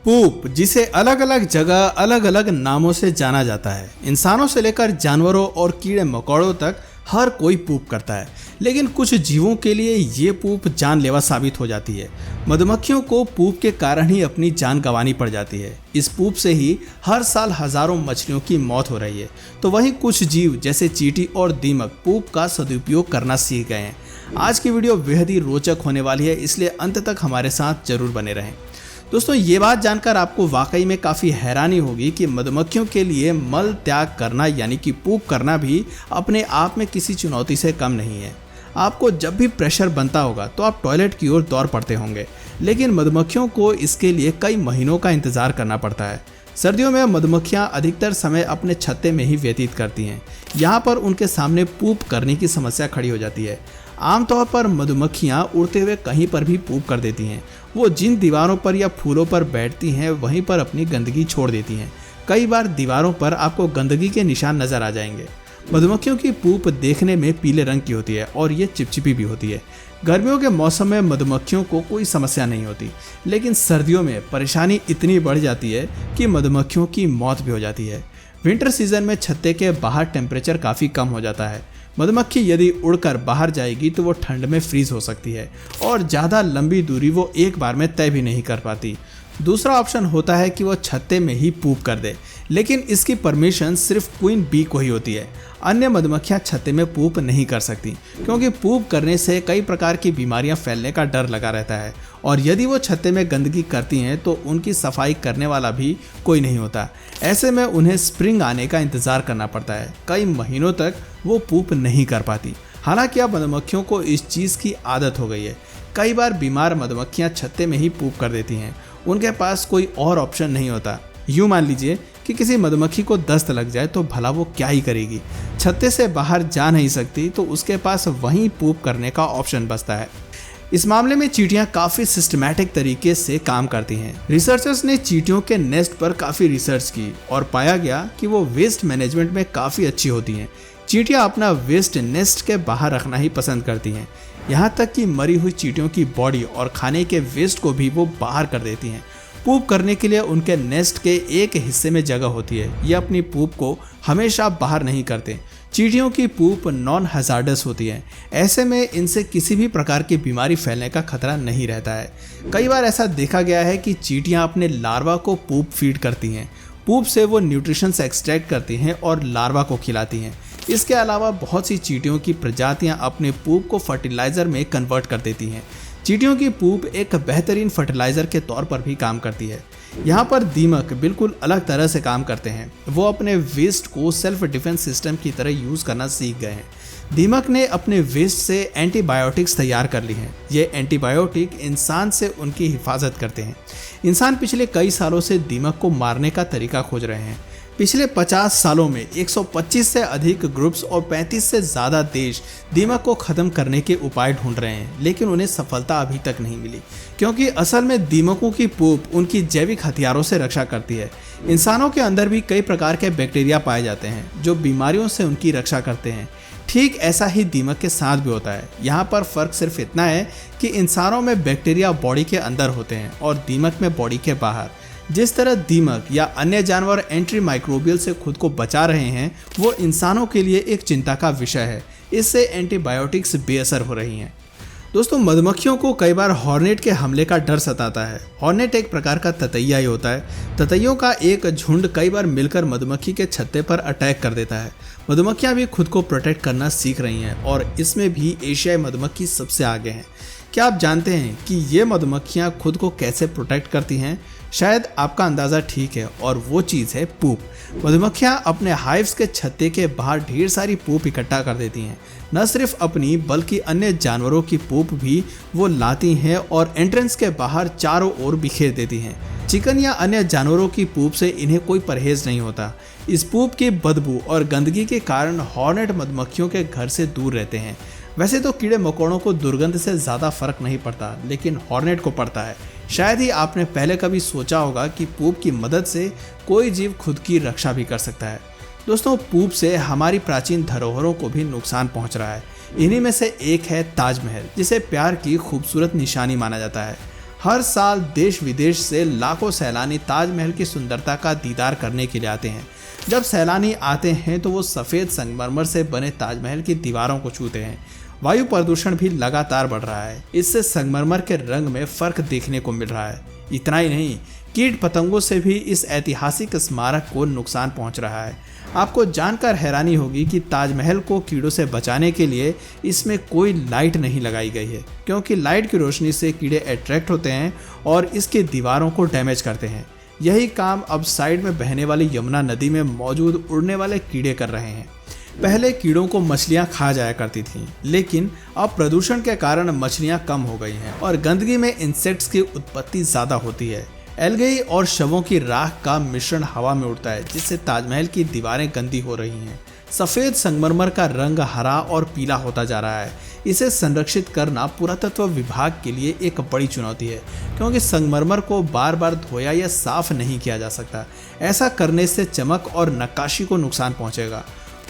पूप, जिसे अलग अलग जगह अलग अलग नामों से जाना जाता है। इंसानों से लेकर जानवरों और कीड़े मकोड़ों तक हर कोई पूप करता है, लेकिन कुछ जीवों के लिए ये पूप जानलेवा साबित हो जाती है। मधुमक्खियों को पूप के कारण ही अपनी जान गंवानी पड़ जाती है। इस पूप से ही हर साल हजारों मछलियों की मौत हो रही है। तो वहीं कुछ जीव जैसे चींटी और दीमक पूप का सदुपयोग करना सीख गए हैं। आज की वीडियो बेहद ही रोचक होने वाली है, इसलिए अंत तक हमारे साथ जरूर बने रहें। दोस्तों, ये बात जानकर आपको वाकई में काफ़ी हैरानी होगी कि मधुमक्खियों के लिए मल त्याग करना यानी कि पूप करना भी अपने आप में किसी चुनौती से कम नहीं है। आपको जब भी प्रेशर बनता होगा तो आप टॉयलेट की ओर दौड़ पड़ते होंगे, लेकिन मधुमक्खियों को इसके लिए कई महीनों का इंतज़ार करना पड़ता है। सर्दियों में मधुमक्खियाँ अधिकतर समय अपने छत्ते में ही व्यतीत करती हैं। यहाँ पर उनके सामने पूप करने की समस्या खड़ी हो जाती है। आमतौर पर मधुमक्खियाँ उड़ते हुए कहीं पर भी पूप कर देती हैं। वो जिन दीवारों पर या फूलों पर बैठती हैं वहीं पर अपनी गंदगी छोड़ देती हैं। कई बार दीवारों पर आपको गंदगी के निशान नजर आ जाएंगे। मधुमक्खियों की पूप देखने में पीले रंग की होती है और ये चिपचिपी भी होती है। गर्मियों के मौसम में मधुमक्खियों को कोई समस्या नहीं होती, लेकिन सर्दियों में परेशानी इतनी बढ़ जाती है कि मधुमक्खियों की मौत भी हो जाती है। विंटर सीजन में छत्ते के बाहर टेम्परेचर काफ़ी कम हो जाता है। मधुमक्खी यदि उड़कर बाहर जाएगी तो वो ठंड में फ्रीज हो सकती है और ज़्यादा लंबी दूरी वो एक बार में तय भी नहीं कर पाती। दूसरा ऑप्शन होता है कि वो छत्ते में ही पूप कर दे, लेकिन इसकी परमिशन सिर्फ क्वीन बी को ही होती है। अन्य मधुमक्खियां छत्ते में पूप नहीं कर सकती, क्योंकि पूप करने से कई प्रकार की बीमारियां फैलने का डर लगा रहता है और यदि वो छत्ते में गंदगी करती हैं तो उनकी सफाई करने वाला भी कोई नहीं होता। ऐसे में उन्हें स्प्रिंग आने का इंतज़ार करना पड़ता है। कई महीनों तक वो पूप नहीं कर पाती। हालांकि अब मधुमक्खियों को इस चीज़ की आदत हो गई है। कई बार बीमार मधुमक्खियां छत्ते में ही पूप कर देती हैं। उनके पास कोई और ऑप्शन नहीं होता। यूँ मान लीजिए कि किसी मधुमक्खी को दस्त लग जाए तो भला वो क्या ही करेगी। छत्ते से बाहर जा नहीं सकती तो उसके पास वहीं पूप करने का ऑप्शन बचता है। इस मामले में चींटियां काफ़ी सिस्टमैटिक तरीके से काम करती हैं। रिसर्चर्स ने चींटियों के नेस्ट पर काफ़ी रिसर्च की और पाया गया कि वो वेस्ट मैनेजमेंट में काफ़ी अच्छी होती हैं। चींटियां अपना वेस्ट नेस्ट के बाहर रखना ही पसंद करती हैं। यहाँ तक कि मरी हुई चींटियों की बॉडी और खाने के वेस्ट को भी वो बाहर कर देती हैं। पूप करने के लिए उनके नेस्ट के एक हिस्से में जगह होती है। ये अपनी पूप को हमेशा बाहर नहीं करते। चींटियों की पूप नॉन हैजार्डस होती है। ऐसे में इनसे किसी भी प्रकार की बीमारी फैलने का खतरा नहीं रहता है। कई बार ऐसा देखा गया है कि चींटियां अपने लार्वा को पूप फीड करती हैं। पूप से वो न्यूट्रिशंस एक्सट्रैक्ट करती हैं और लार्वा को खिलाती हैं। इसके अलावा बहुत सी चींटियों की प्रजातियां अपने पूप को फर्टिलाइज़र में कन्वर्ट कर देती हैं। चींटियों की पूप एक बेहतरीन फर्टिलाइज़र के तौर पर भी काम करती है। यहाँ पर दीमक बिल्कुल अलग तरह से काम करते हैं। वो अपने वेस्ट को सेल्फ डिफेंस सिस्टम की तरह यूज़ करना सीख गए हैं। दीमक ने अपने वेस्ट से एंटीबायोटिक्स तैयार कर ली हैं। ये एंटीबायोटिक इंसान से उनकी हिफाजत करते हैं। इंसान पिछले कई सालों से दीमक को मारने का तरीका खोज रहे हैं। पिछले 50 सालों में 125 से अधिक ग्रुप्स और 35 से ज़्यादा देश दीमक को ख़त्म करने के उपाय ढूंढ रहे हैं, लेकिन उन्हें सफलता अभी तक नहीं मिली, क्योंकि असल में दीमकों की पूप उनकी जैविक हथियारों से रक्षा करती है। इंसानों के अंदर भी कई प्रकार के बैक्टीरिया पाए जाते हैं जो बीमारियों से उनकी रक्षा करते हैं। ठीक ऐसा ही दीमक के साथ भी होता है। यहाँ पर फ़र्क सिर्फ इतना है कि इंसानों में बैक्टीरिया बॉडी के अंदर होते हैं और दीमक में बॉडी के बाहर। जिस तरह दीमक या अन्य जानवर एंटी माइक्रोबियल से खुद को बचा रहे हैं, वो इंसानों के लिए एक चिंता का विषय है। इससे एंटीबायोटिक्स बेअसर हो रही हैं। दोस्तों, मधुमक्खियों को कई बार हॉर्नेट के हमले का डर सताता है। हॉर्नेट एक प्रकार का ततैया ही होता है। ततैयों का एक झुंड कई बार मिलकर मधुमक्खी के छत्ते पर अटैक कर देता है। मधुमक्खियाँ भी खुद को प्रोटेक्ट करना सीख रही हैं और इसमें भी एशियाई मधुमक्खी सबसे आगे हैं। क्या आप जानते हैं कि ये मधुमक्खियाँ खुद को कैसे प्रोटेक्ट करती हैं? शायद आपका अंदाज़ा ठीक है, और वो चीज़ है पूप। मधुमक्खियाँ अपने हाइव्स के छत्ते के बाहर ढेर सारी पूप इकट्ठा कर देती हैं। न सिर्फ अपनी बल्कि अन्य जानवरों की पूप भी वो लाती हैं और एंट्रेंस के बाहर चारों ओर बिखेर देती हैं। चिकन या अन्य जानवरों की पूप से इन्हें कोई परहेज नहीं होता। इस पूप की बदबू और गंदगी के कारण हॉर्नेट मधुमक्खियों के घर से दूर रहते हैं। वैसे तो कीड़े मकोड़ों को दुर्गंध से ज़्यादा फर्क नहीं पड़ता, लेकिन हॉर्नेट को पड़ता है। शायद ही आपने पहले कभी सोचा होगा कि पूप की मदद से कोई जीव खुद की रक्षा भी कर सकता है। दोस्तों, पूप से हमारी प्राचीन धरोहरों को भी नुकसान पहुंच रहा है। इन्हीं में से एक है ताजमहल, जिसे प्यार की खूबसूरत निशानी माना जाता है। हर साल देश विदेश से लाखों सैलानी ताजमहल की सुंदरता का दीदार करने के लिए आते हैं। जब सैलानी आते हैं तो वो सफ़ेद संगमरमर से बने ताजमहल की दीवारों को छूते हैं। वायु प्रदूषण भी लगातार बढ़ रहा है, इससे संगमरमर के रंग में फर्क देखने को मिल रहा है। इतना ही नहीं, कीट पतंगों से भी इस ऐतिहासिक स्मारक को नुकसान पहुंच रहा है। आपको जानकर हैरानी होगी कि ताजमहल को कीड़ों से बचाने के लिए इसमें कोई लाइट नहीं लगाई गई है, क्योंकि लाइट की रोशनी से कीड़े अट्रैक्ट होते हैं और इसके दीवारों को डैमेज करते हैं। यही काम अब साइड में बहने वाली यमुना नदी में मौजूद उड़ने वाले कीड़े कर रहे हैं। पहले कीड़ों को मछलियां खा जाया करती थीं, लेकिन अब प्रदूषण के कारण मछलियां कम हो गई हैं और गंदगी में इंसेक्ट्स की उत्पत्ति ज़्यादा होती है। एल्गे और शवों की राख का मिश्रण हवा में उड़ता है, जिससे ताजमहल की दीवारें गंदी हो रही हैं। सफ़ेद संगमरमर का रंग हरा और पीला होता जा रहा है। इसे संरक्षित करना पुरातत्व विभाग के लिए एक बड़ी चुनौती है, क्योंकि संगमरमर को बार बार धोया या साफ नहीं किया जा सकता। ऐसा करने से चमक और नक्काशी को नुकसान पहुंचेगा।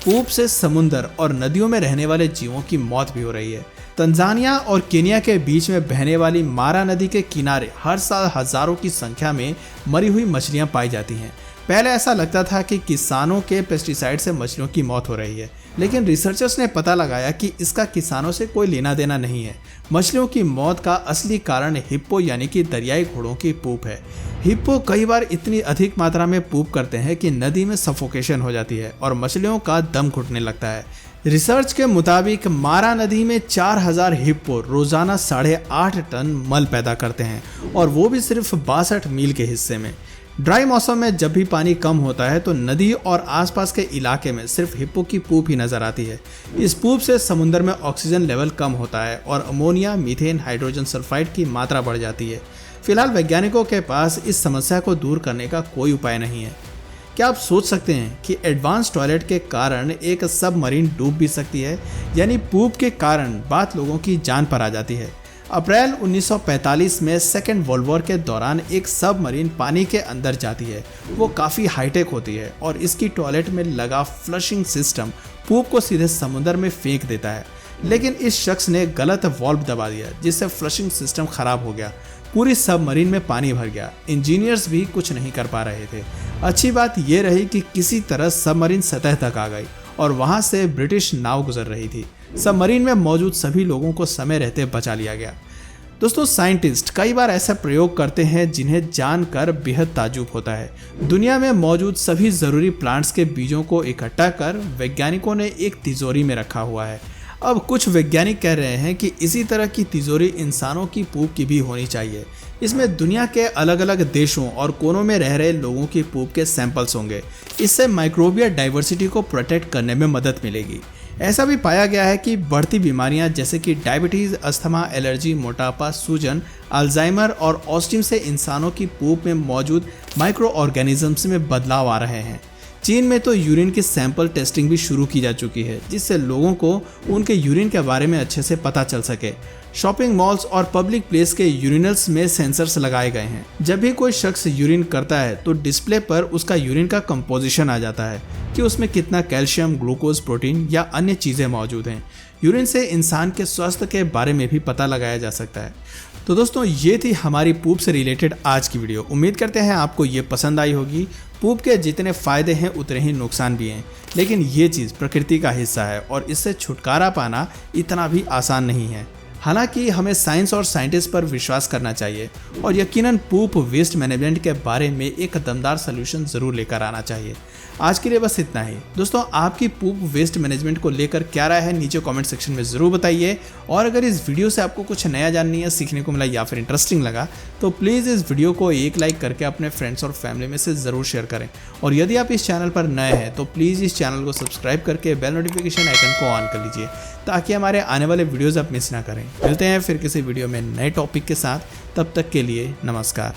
पूप से समुद्र और नदियों में रहने वाले जीवों की मौत भी हो रही है। तंजानिया और केनिया के बीच में बहने वाली मारा नदी के किनारे हर साल हजारों की संख्या में मरी हुई मछलियां पाई जाती हैं। पहले ऐसा लगता था कि किसानों के पेस्टिसाइड से मछलियों की मौत हो रही है, लेकिन रिसर्चर्स ने पता लगाया कि इसका किसानों से कोई लेना देना नहीं है। मछलियों की मौत का असली कारण हिप्पो यानी कि दरियाई घोड़ों की पूप है। हिप्पो कई बार इतनी अधिक मात्रा में पूप करते हैं कि नदी में सफोकेशन हो जाती है और मछलियों का दम घुटने लगता है। रिसर्च के मुताबिक मारा नदी में 4000 हिप्पो रोजाना 8.5 टन मल पैदा करते हैं, और वो भी सिर्फ 62 मील के हिस्से में। ड्राई मौसम में जब भी पानी कम होता है तो नदी और आसपास के इलाके में सिर्फ हिप्पो की पूप ही नजर आती है। इस पूप से समुद्र में ऑक्सीजन लेवल कम होता है और अमोनिया, मीथेन, हाइड्रोजन सल्फाइड की मात्रा बढ़ जाती है। फिलहाल वैज्ञानिकों के पास इस समस्या को दूर करने का कोई उपाय नहीं है। क्या आप सोच सकते हैं कि एडवांस टॉयलेट के कारण एक सबमरीन डूब भी सकती है? यानी पूप के कारण बात लोगों की जान पर आ जाती है। अप्रैल 1945 में सेकेंड वर्ल्ड वॉर के दौरान एक सबमरीन पानी के अंदर जाती है। वो काफ़ी हाईटेक होती है और इसकी टॉयलेट में लगा फ्लशिंग सिस्टम पूप को सीधे समुद्र में फेंक देता है, लेकिन इस शख्स ने गलत वाल्व दबा दिया, जिससे फ्लशिंग सिस्टम खराब हो गया। पूरी सबमरीन में पानी भर गया। इंजीनियर्स भी कुछ नहीं कर पा रहे थे। अच्छी बात यह रही कि किसी तरह सबमरीन सतह तक आ गई और वहां से ब्रिटिश नाव गुजर रही थी। सबमरीन में मौजूद सभी लोगों को समय रहते बचा लिया गया। दोस्तों, साइंटिस्ट कई बार ऐसा प्रयोग करते हैं जिन्हें जानकर बेहद ताज्जुब होता है। दुनिया में मौजूद सभी ज़रूरी प्लांट्स के बीजों को इकट्ठा कर वैज्ञानिकों ने एक तिजोरी में रखा हुआ है। अब कुछ वैज्ञानिक कह रहे हैं कि इसी तरह की तिजोरी इंसानों की पूप की भी होनी चाहिए। इसमें दुनिया के अलग अलग देशों और कोनों में रह रहे लोगों की पूप के सैंपल्स होंगे। इससे माइक्रोबियल डाइवर्सिटी को प्रोटेक्ट करने में मदद मिलेगी। ऐसा भी पाया गया है कि बढ़ती बीमारियां जैसे कि डायबिटीज़, अस्थमा, एलर्जी, मोटापा, सूजन, अल्जाइमर और ऑस्टिम से इंसानों की पूप में मौजूद माइक्रो ऑर्गेनिजम्स में बदलाव आ रहे हैं। चीन में तो यूरिन की सैंपल टेस्टिंग भी शुरू की जा चुकी है, जिससे लोगों को उनके यूरिन के बारे में अच्छे से पता चल सके। शॉपिंग मॉल्स और पब्लिक प्लेस के यूरिनल्स में सेंसर्स लगाए गए हैं। जब भी कोई शख्स यूरिन करता है तो डिस्प्ले पर उसका यूरिन का कंपोजिशन आ जाता है कि उसमें कितना कैल्शियम, ग्लूकोज, प्रोटीन या अन्य चीज़ें मौजूद हैं। यूरिन से इंसान के स्वास्थ्य के बारे में भी पता लगाया जा सकता है। तो दोस्तों, ये थी हमारी पूप से रिलेटेड आज की वीडियो। उम्मीद करते हैं आपको ये पसंद आई होगी। पूप के जितने फ़ायदे हैं उतने ही नुकसान भी हैं, लेकिन ये चीज़ प्रकृति का हिस्सा है और इससे छुटकारा पाना इतना भी आसान नहीं है। हालांकि हमें साइंस और साइंटिस्ट पर विश्वास करना चाहिए और यकीनन पूप वेस्ट मैनेजमेंट के बारे में एक दमदार सलूशन ज़रूर लेकर आना चाहिए। आज के लिए बस इतना ही। दोस्तों, आपकी पूप वेस्ट मैनेजमेंट को लेकर क्या राय है नीचे कमेंट सेक्शन में ज़रूर बताइए। और अगर इस वीडियो से आपको कुछ नया जानने या सीखने को मिला या फिर इंटरेस्टिंग लगा तो प्लीज़ इस वीडियो को एक लाइक करके अपने फ्रेंड्स और फैमिली में से ज़रूर शेयर करें। और यदि आप इस चैनल पर नए हैं तो प्लीज़ इस चैनल को सब्सक्राइब करके बेल नोटिफिकेशन आइकन को ऑन कर लीजिए, ताकि हमारे आने वाले वीडियोज़ आप मिस ना करें। मिलते हैं फिर किसी वीडियो में नए टॉपिक के साथ। तब तक के लिए नमस्कार।